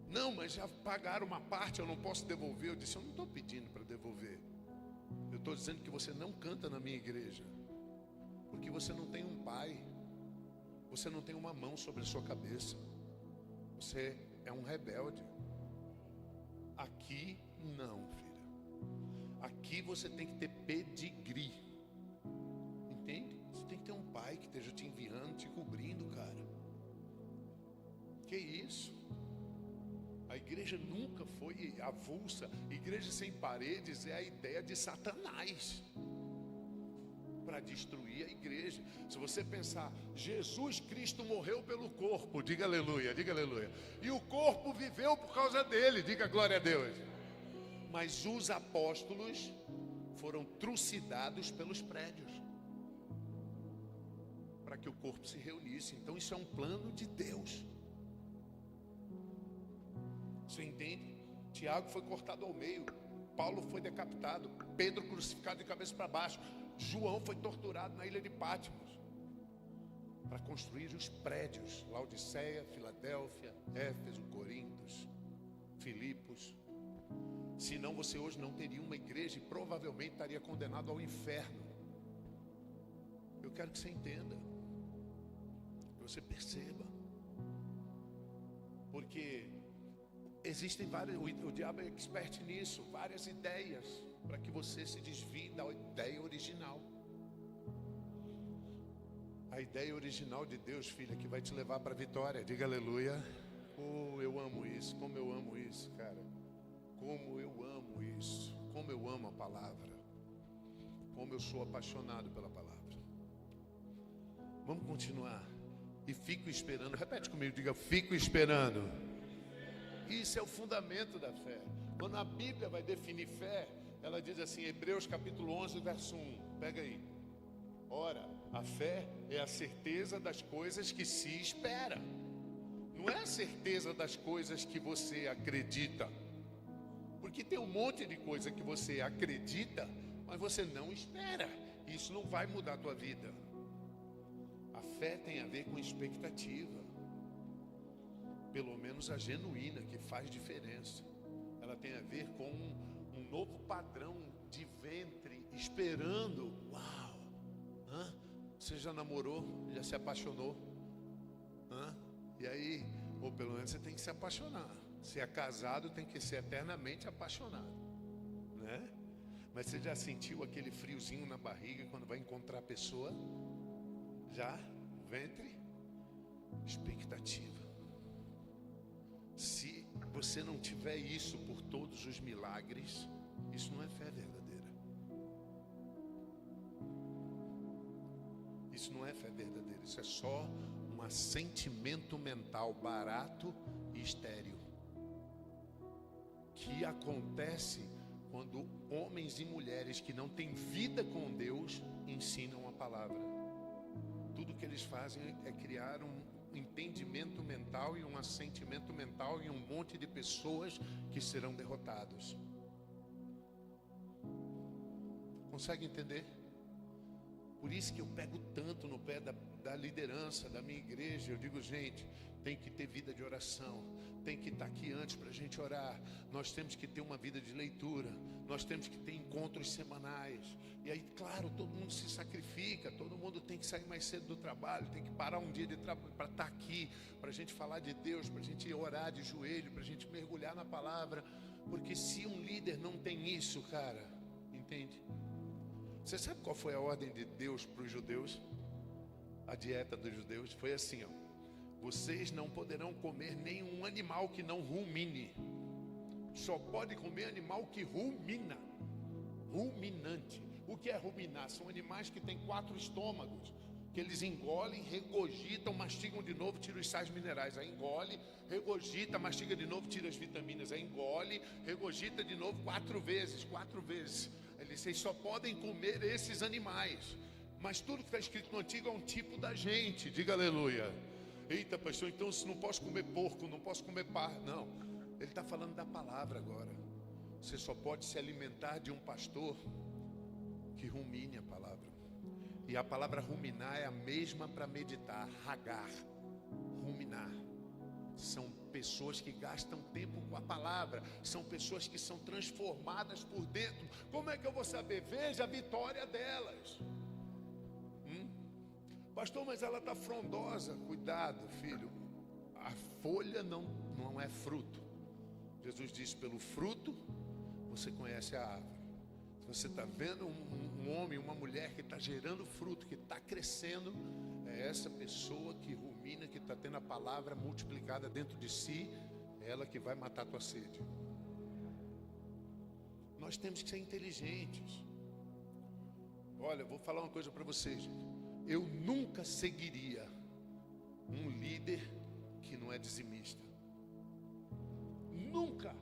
Não, mas já pagaram uma parte, eu não posso devolver. Eu disse, eu não estou pedindo para devolver. Eu estou dizendo que você não canta na minha igreja, porque você não tem um pai, você não tem uma mão sobre a sua cabeça, você é um rebelde. Aqui não, filha. Aqui você tem que ter pedigree. Entende? Você tem que ter um pai que esteja te enviando, te cobrindo, cara. Que isso? A igreja nunca foi avulsa. Igreja sem paredes é a ideia de Satanás para destruir a igreja. Se você pensar, Jesus Cristo morreu pelo corpo, diga aleluia, diga aleluia. E o corpo viveu por causa dele, diga glória a Deus. Mas os apóstolos foram trucidados pelos prédios para que o corpo se reunisse. Então isso é um plano de Deus. Você entende? Tiago foi cortado ao meio, Paulo foi decapitado, Pedro crucificado de cabeça para baixo, João foi torturado na ilha de Patmos para construir os prédios, Laodiceia, Filadélfia, Éfeso, Corintos, Filipos. Senão você hoje não teria uma igreja e provavelmente estaria condenado ao inferno. Eu quero que você entenda, que você perceba, porque existem várias, o diabo é expert nisso, várias ideias para que você se desvie da ideia original. A ideia original de Deus, filha, que vai te levar para a vitória. Diga aleluia. Oh, eu amo isso, como eu amo isso, cara. Como eu amo isso, como eu amo a palavra, como eu sou apaixonado pela palavra. Vamos continuar. E fico esperando, repete comigo, diga, fico esperando. Isso é o fundamento da fé. Quando a Bíblia vai definir fé, ela diz assim, Hebreus capítulo 11, verso 1, pega aí. Ora, a fé é a certeza das coisas que se espera. Não é a certeza das coisas que você acredita. Porque tem um monte de coisa que você acredita, mas você não espera. Isso não vai mudar a tua vida. A fé tem a ver com expectativa. Pelo menos a genuína, que faz diferença. Ela tem a ver com um novo padrão de ventre, esperando. Uau! Hã? Você já namorou? Já se apaixonou? Hã? E aí, ou pelo menos você tem que se apaixonar. Se é casado, tem que ser eternamente apaixonado, né? Mas você já sentiu aquele friozinho na barriga quando vai encontrar a pessoa? Já? O ventre? Expectativa. Se você não tiver isso por todos os milagres, isso não é fé verdadeira. Isso não é fé verdadeira. Isso é só um assentimento mental barato e estéril, que acontece quando homens e mulheres que não têm vida com Deus ensinam a palavra. Tudo que eles fazem é criar um entendimento mental e um assentimento mental em um monte de pessoas que serão derrotados. Consegue entender? Por isso que eu pego tanto no pé da liderança da minha igreja. Eu digo, gente, tem que ter vida de oração, tem que estar aqui antes para a gente orar. Nós temos que ter uma vida de leitura, nós temos que ter encontros semanais. E aí, claro, todo mundo se sacrifica, todo mundo tem que sair mais cedo do trabalho, tem que parar um dia de trabalho para estar aqui, para a gente falar de Deus, para a gente orar de joelho, para a gente mergulhar na palavra. Porque se um líder não tem isso, cara, entende? Você sabe qual foi a ordem de Deus para os judeus? A dieta dos judeus foi assim, ó: vocês não poderão comer nenhum animal que não rumine. Só pode comer animal que rumina. Ruminante. O que é ruminar? São animais que têm 4 estômagos, que eles engolem, regurgitam, mastigam de novo, tiram os sais minerais. Aí engole, regurgita, mastiga de novo, tira as vitaminas. Aí engole, regurgita de novo 4 vezes. Vocês só podem comer esses animais. Mas tudo que está escrito no Antigo é um tipo da gente. Diga aleluia. Eita, pastor, então se não posso comer porco, não posso comer parra. Não, ele está falando da palavra agora. Você só pode se alimentar de um pastor que rumine a palavra. E a palavra ruminar é a mesma para meditar, hagar, ruminar. São pessoas que gastam tempo com a palavra, são pessoas que são transformadas por dentro. Como é que eu vou saber? Veja a vitória delas. Pastor, mas ela está frondosa. Cuidado, filho, a folha não é fruto. Jesus disse, pelo fruto você conhece a árvore. Se você está vendo um homem, uma mulher que está gerando fruto, que está crescendo, é essa pessoa que rumina, que está tendo a palavra multiplicada dentro de si, é ela que vai matar a tua sede. Nós temos que ser inteligentes. Olha, eu vou falar uma coisa para vocês. Eu nunca seguiria um líder que não é dizimista. Nunca.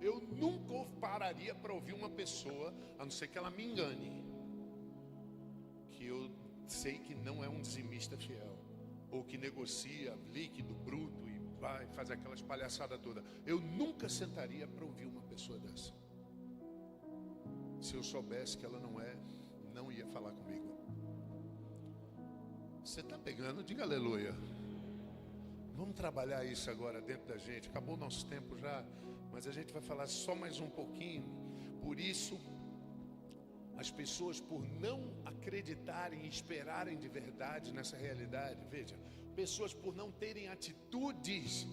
Eu nunca pararia para ouvir uma pessoa, a não ser que ela me engane, que eu sei que não é um dizimista fiel, ou que negocia líquido, bruto e vai fazer aquelas palhaçadas todas. Eu nunca sentaria para ouvir uma pessoa dessa. Se eu soubesse que ela não ia falar comigo. Você está pegando? Diga aleluia. Vamos trabalhar isso agora dentro da gente. Acabou o nosso tempo já, mas a gente vai falar só mais um pouquinho. Por isso, as pessoas, por não acreditarem e esperarem de verdade nessa realidade, veja, pessoas por não terem atitudes,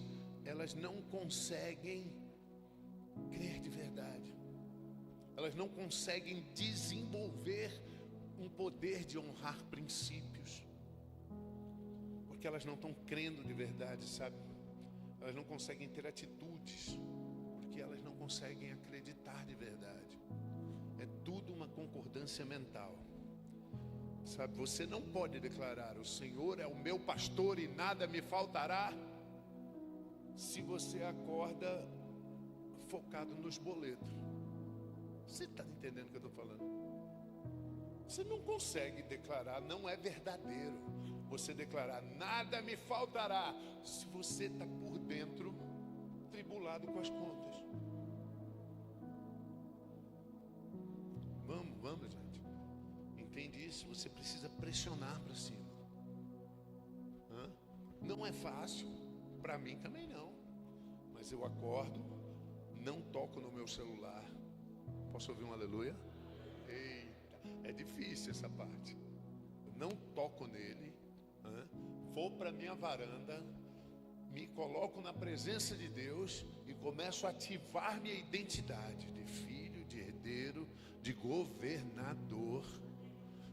elas não conseguem crer de verdade. Elas não conseguem desenvolver um poder de honrar princípios. Porque elas não estão crendo de verdade, sabe? Elas não conseguem ter atitudes, porque elas não conseguem acreditar de verdade. É tudo uma concordância mental. Sabe, você não pode declarar, o Senhor é o meu pastor e nada me faltará, se você acorda focado nos boletos. Você está entendendo o que eu estou falando? Você não consegue declarar, não é verdadeiro você declarar, nada me faltará, se você está por dentro tribulado com as contas. Vamos, gente. Entende isso? Você precisa pressionar para cima. Não é fácil, para mim também não. Mas eu acordo, não toco no meu celular. Posso ouvir um aleluia? Eita, é difícil essa parte. Eu não toco nele. Vou para minha varanda, me coloco na presença de Deus e começo a ativar minha identidade de filho, de herdeiro, de governador.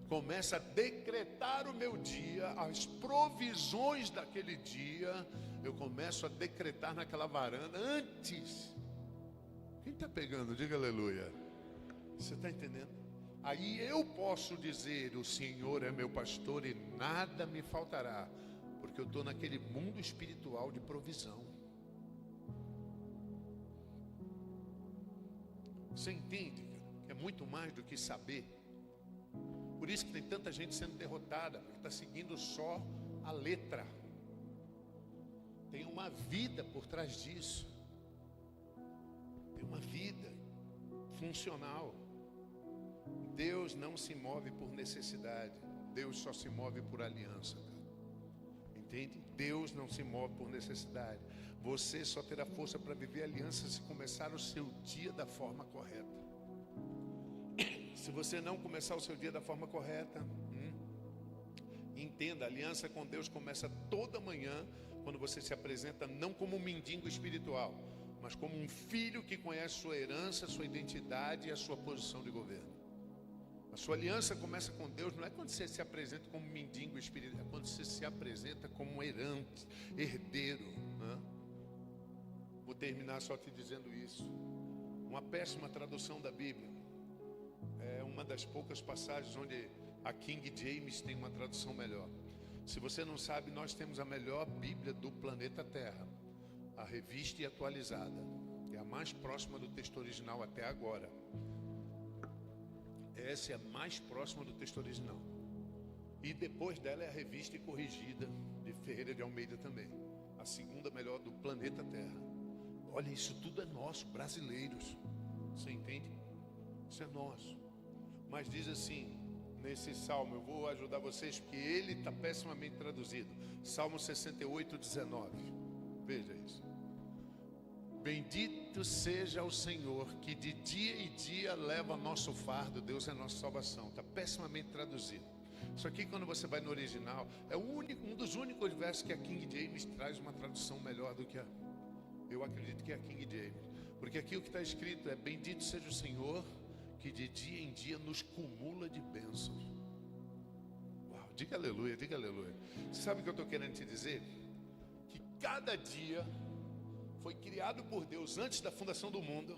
Começo a decretar o meu dia, as provisões daquele dia, eu começo a decretar naquela varanda antes. Quem está pegando? Diga aleluia. Você está entendendo? Aí eu posso dizer, o Senhor é meu pastor e nada me faltará, porque eu estou naquele mundo espiritual de provisão. Você entende? É muito mais do que saber. Por isso que tem tanta gente sendo derrotada, porque está seguindo só a letra. Tem uma vida por trás disso. Tem uma vida funcional. Deus não se move por necessidade. Deus só se move por aliança, cara. Entende? Deus não se move por necessidade. Você só terá força para viver aliança se começar o seu dia da forma correta. Se você não começar o seu dia da forma correta, entenda, a aliança com Deus começa toda manhã, quando você se apresenta não como um mendigo espiritual, mas como um filho que conhece sua herança, sua identidade e a sua posição de governo. A sua aliança começa com Deus, não é quando você se apresenta como mendigo espiritual, é quando você se apresenta como um herdeiro. Vou terminar só te dizendo isso. Uma péssima tradução da Bíblia. É uma das poucas passagens onde a King James tem uma tradução melhor. Se você não sabe, nós temos a melhor Bíblia do planeta Terra, a revista e atualizada. É a mais próxima do texto original até agora. Essa é a mais próxima do texto original. E depois dela é a revista e corrigida de Ferreira de Almeida também. A segunda melhor do planeta Terra. Olha, isso tudo é nosso, brasileiros. Você entende? Isso é nosso. Mas diz assim, nesse salmo, eu vou ajudar vocês, porque ele está pessimamente traduzido. Salmo 68, 19. Veja isso. Bendito seja o Senhor, que de dia em dia leva nosso fardo. Deus é nossa salvação. Está pessimamente traduzido. Isso aqui, quando você vai no original, é um dos únicos versos que a King James traz uma tradução melhor do que a... Eu acredito que é a King James. Porque aqui o que está escrito é: bendito seja o Senhor, que de dia em dia nos cumula de bênçãos. Uau, diga aleluia, diga aleluia. Você sabe o que eu estou querendo te dizer? Que cada dia foi criado por Deus antes da fundação do mundo,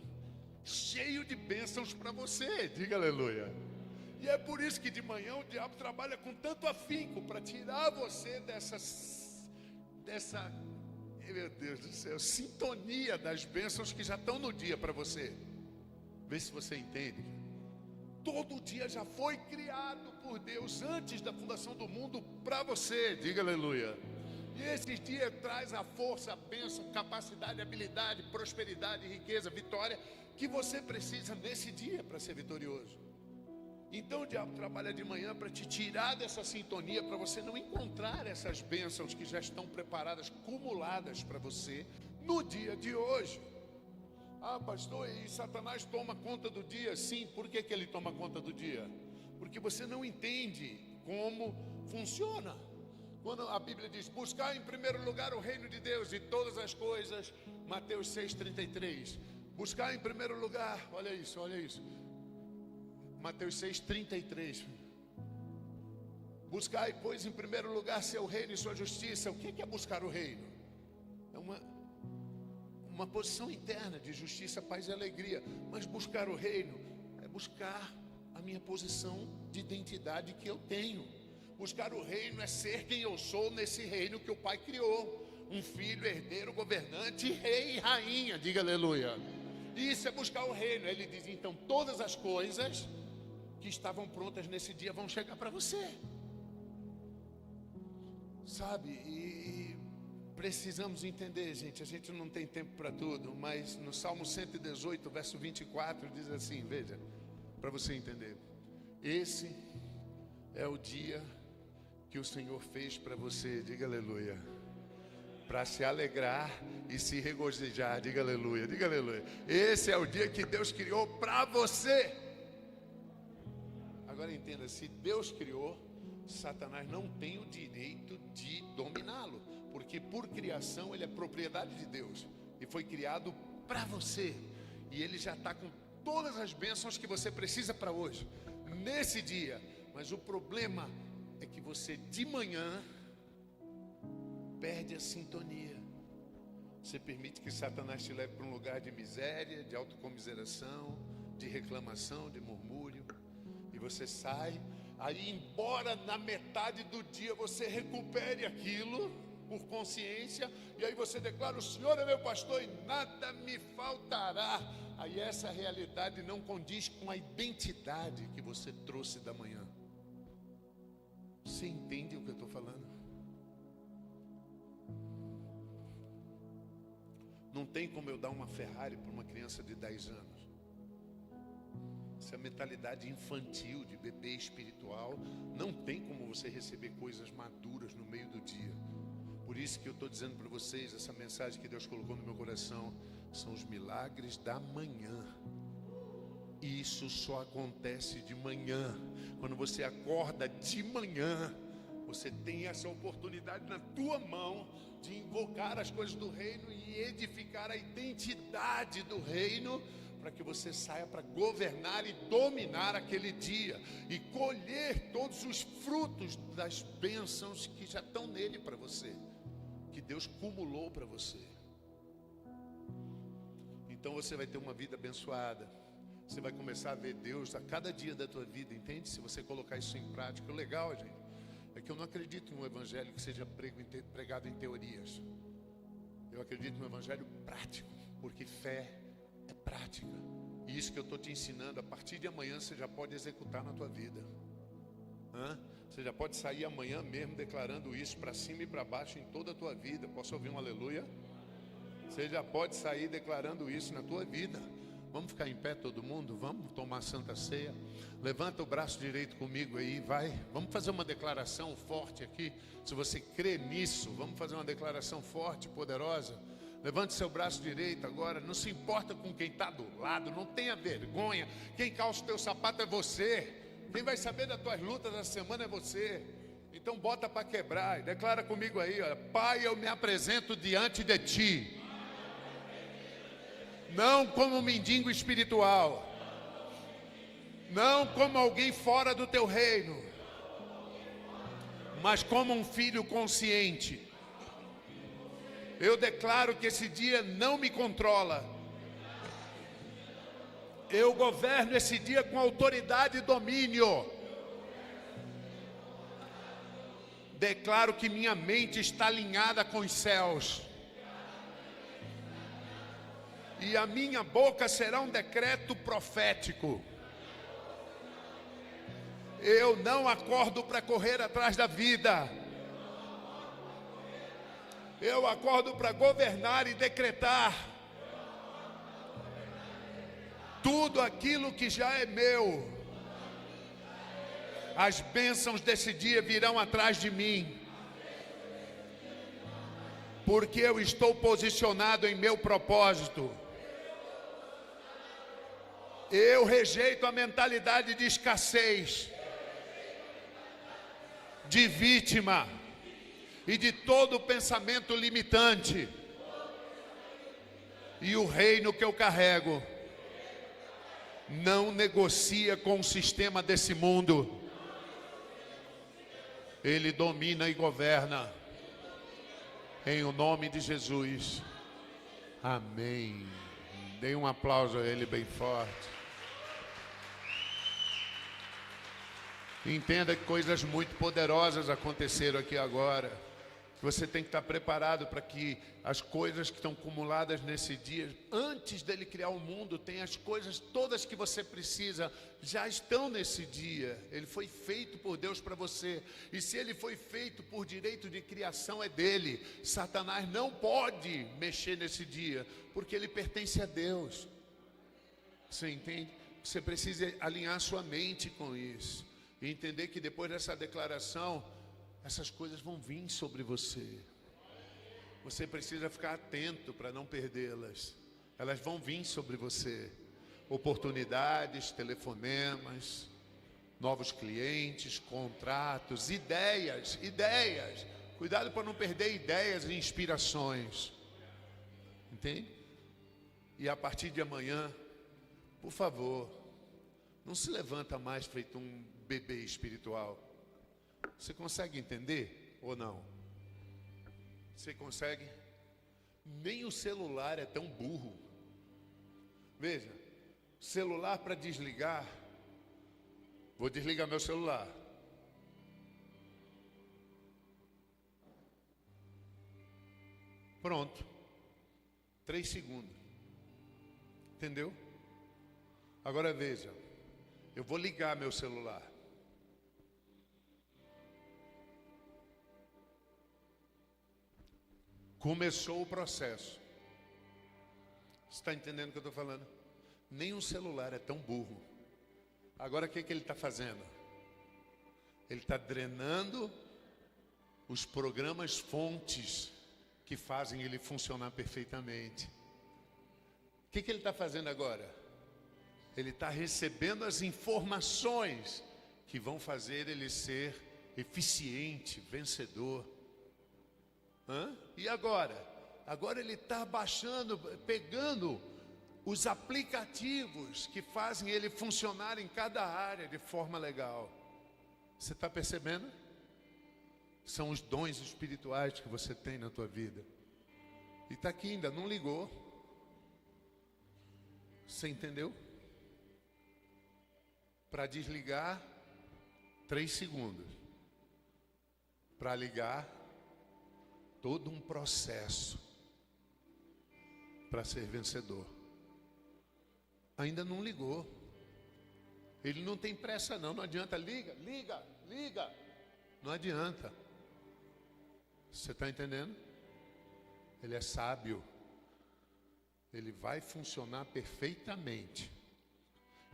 cheio de bênçãos para você. Diga aleluia. E é por isso que de manhã o diabo trabalha com tanto afinco para tirar você dessa, meu Deus do céu, sintonia das bênçãos que já estão no dia para você. Vê se você entende. Todo dia já foi criado por Deus antes da fundação do mundo para você. Diga aleluia. E esses dias traz a força, a bênção, capacidade, habilidade, prosperidade, riqueza, vitória que você precisa nesse dia para ser vitorioso. Então o diabo trabalha de manhã para te tirar dessa sintonia, para você não encontrar essas bênçãos que já estão preparadas, acumuladas para você no dia de hoje. Ah, pastor, e Satanás toma conta do dia? Sim, por que ele toma conta do dia? Porque você não entende como funciona. Quando a Bíblia diz, buscar em primeiro lugar o reino de Deus e todas as coisas, Mateus 6,33. Buscar em primeiro lugar, olha isso, olha isso. Mateus 6,33. Buscai, pois, em primeiro lugar seu reino e sua justiça. O que é buscar o reino? É uma posição interna de justiça, paz e alegria. Mas buscar o reino é buscar a minha posição de identidade que eu tenho. Buscar o reino é ser quem eu sou nesse reino que o Pai criou. Um filho, herdeiro, governante, rei e rainha. Diga aleluia. Isso é buscar o reino. Ele diz, então, todas as coisas que estavam prontas nesse dia vão chegar para você. Sabe, e precisamos entender, gente. A gente não tem tempo para tudo, mas no Salmo 118, verso 24, diz assim, veja, para você entender. Esse é o dia que o Senhor fez para você, diga aleluia, para se alegrar e se regozijar, diga aleluia, diga aleluia. Esse é o dia que Deus criou para você. Agora entenda, se Deus criou, Satanás não tem o direito de dominá-lo, porque por criação ele é propriedade de Deus e foi criado para você, e ele já está com todas as bênçãos que você precisa para hoje, nesse dia. Mas o problema é que você de manhã perde a sintonia. Você permite que Satanás te leve para um lugar de miséria, de autocomiseração, de reclamação, de murmúrio. E você sai, aí embora na metade do dia você recupere aquilo por consciência, e aí você declara, o Senhor é meu pastor e nada me faltará. Aí essa realidade não condiz com a identidade que você trouxe da manhã. Você entende o que eu estou falando? Não tem como eu dar uma Ferrari para uma criança de 10 anos. Essa mentalidade infantil de bebê espiritual. Não tem como você receber coisas maduras no meio do dia. Por isso que eu estou dizendo para vocês, essa mensagem que Deus colocou no meu coração, são os milagres da manhã. Isso só acontece de manhã. Quando você acorda de manhã, você tem essa oportunidade na tua mão de invocar as coisas do reino e edificar a identidade do reino, para que você saia para governar e dominar aquele dia e colher todos os frutos das bênçãos que já estão nele para você, que Deus cumulou para você. Então você vai ter uma vida abençoada. Você vai começar a ver Deus a cada dia da tua vida, entende? Se você colocar isso em prática. O legal, gente, é que eu não acredito em um evangelho que seja pregado em teorias. Eu acredito no evangelho prático, porque fé é prática. E isso que eu estou te ensinando, a partir de amanhã você já pode executar na tua vida. Você já pode sair amanhã mesmo declarando isso para cima e para baixo em toda a tua vida. Posso ouvir um aleluia? Você já pode sair declarando isso na tua vida. Vamos ficar em pé todo mundo? Vamos tomar a Santa Ceia? Levanta o braço direito comigo aí, vai. Vamos fazer uma declaração forte aqui. Se você crê nisso, vamos fazer uma declaração forte, poderosa. Levante seu braço direito agora. Não se importa com quem está do lado, não tenha vergonha. Quem calça o teu sapato é você. Quem vai saber das tuas lutas da semana é você. Então bota para quebrar e declara comigo aí, olha. Pai, eu me apresento diante de ti, não como um mendigo espiritual, não como alguém fora do teu reino, mas como um filho consciente. Eu declaro que esse dia não me controla. Eu governo esse dia com autoridade e domínio. Declaro que minha mente está alinhada com os céus. E a minha boca será um decreto profético. Eu não acordo para correr atrás da vida. Eu acordo para governar e decretar tudo aquilo que já é meu. As bênçãos desse dia virão atrás de mim, porque eu estou posicionado em meu propósito. Eu rejeito a mentalidade de escassez, de vítima e de todo pensamento limitante. E o reino que eu carrego não negocia com o sistema desse mundo. Ele domina e governa. Em o nome de Jesus. Amém. Dê um aplauso a ele bem forte. Entenda que coisas muito poderosas aconteceram aqui agora. Você tem que estar preparado para que as coisas que estão acumuladas nesse dia, antes dele criar o mundo, tem as coisas todas que você precisa, já estão nesse dia. Ele foi feito por Deus para você. E se ele foi feito por direito de criação, é dele. Satanás não pode mexer nesse dia, porque ele pertence a Deus. Você entende? Você precisa alinhar sua mente com isso. E entender que depois dessa declaração, essas coisas vão vir sobre você. Você precisa ficar atento para não perdê-las. Elas vão vir sobre você. Oportunidades, telefonemas, novos clientes, contratos, ideias. Cuidado para não perder ideias e inspirações. Entende? E a partir de amanhã, por favor, não se levanta mais feito um bebê espiritual. Você consegue entender ou não? Você consegue? Nem o celular é tão burro. Veja, celular para desligar. Vou desligar meu celular. Pronto. 3 segundos. Entendeu? Agora veja, eu vou ligar meu celular. Começou o processo. Você está entendendo o que eu estou falando? Nem um celular é tão burro. Agora o que ele está fazendo? Ele está drenando os programas fontes que fazem ele funcionar perfeitamente. O que ele está fazendo agora? Ele está recebendo as informações que vão fazer ele ser eficiente, vencedor. E agora? Agora ele está baixando, pegando os aplicativos que fazem ele funcionar em cada área de forma legal. Você está percebendo? São os dons espirituais que você tem na tua vida. E está aqui ainda, não ligou. Você entendeu? Para desligar, 3 segundos. Para ligar, todo um processo para ser vencedor. Ainda não ligou. Ele não tem pressa não adianta, liga. Não adianta. Você está entendendo? Ele é sábio. Ele vai funcionar perfeitamente.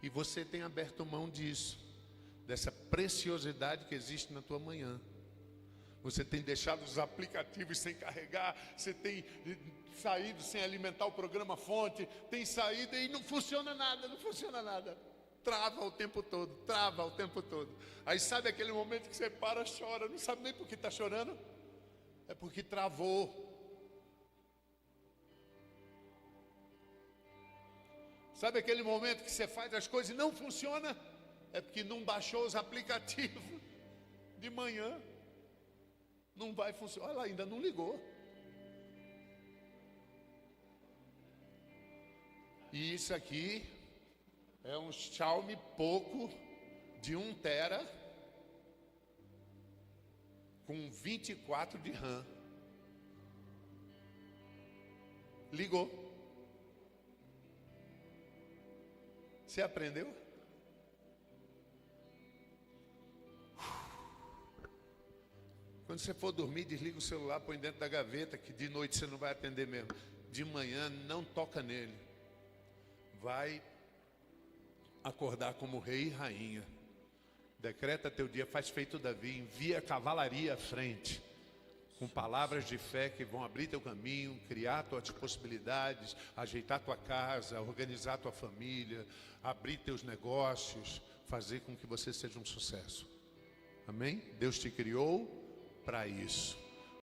E você tem aberto mão disso, dessa preciosidade que existe na tua manhã. Você tem deixado os aplicativos sem carregar, você tem saído sem alimentar o programa fonte, tem saído e não funciona nada, não funciona nada. Trava o tempo todo, trava o tempo todo. Aí sabe aquele momento que você para, chora, não sabe nem por que está chorando? É porque travou. Sabe aquele momento que você faz as coisas e não funciona? É porque não baixou os aplicativos de manhã. Não vai funcionar. Olha lá, ainda não ligou. E isso aqui é um Xiaomi Poco de 1 tera com 24 de RAM. Ligou. Você aprendeu? Quando você for dormir, desliga o celular, põe dentro da gaveta, que de noite você não vai atender mesmo. De manhã, não toca nele. Vai acordar como rei e rainha. Decreta teu dia, faz feito Davi, envia a cavalaria à frente, com palavras de fé que vão abrir teu caminho, criar tuas possibilidades, ajeitar tua casa, organizar tua família, abrir teus negócios, fazer com que você seja um sucesso. Amém? Deus te criou para isso.